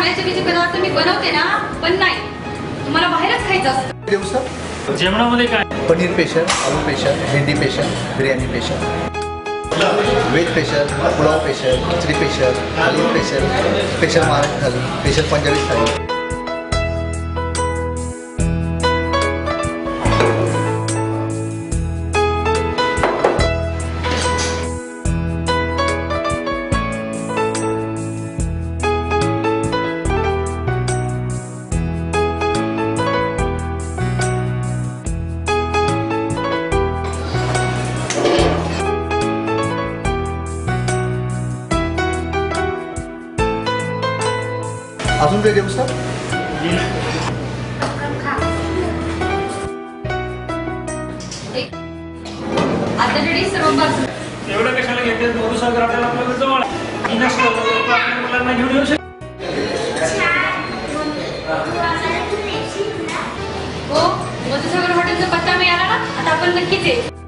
चवीचे पदार्थ मी बनवते ना, पण नाही, तुम्हाला बाहेरच खायचं असतं. देऊ सर? जेवणामध्ये काय? पनीर स्पेशल, आलू स्पेशल, भेंडी special, biryani special, veg special, pulao special, khichdi special, thali special, special Maharashtra thali, special Punjabi thali. अजून काही देऊ सर? आता रेडी सर्व बाजू. एवढं कशाला घेते? मधुसागर आपल्याला आपल्याला जवळ आहे. मुलांना घेऊन येऊ शकतो. हो, मधुसागर हॉटेलचा पत्ता मिळाला ना, आता आपण नक्कीच येऊ.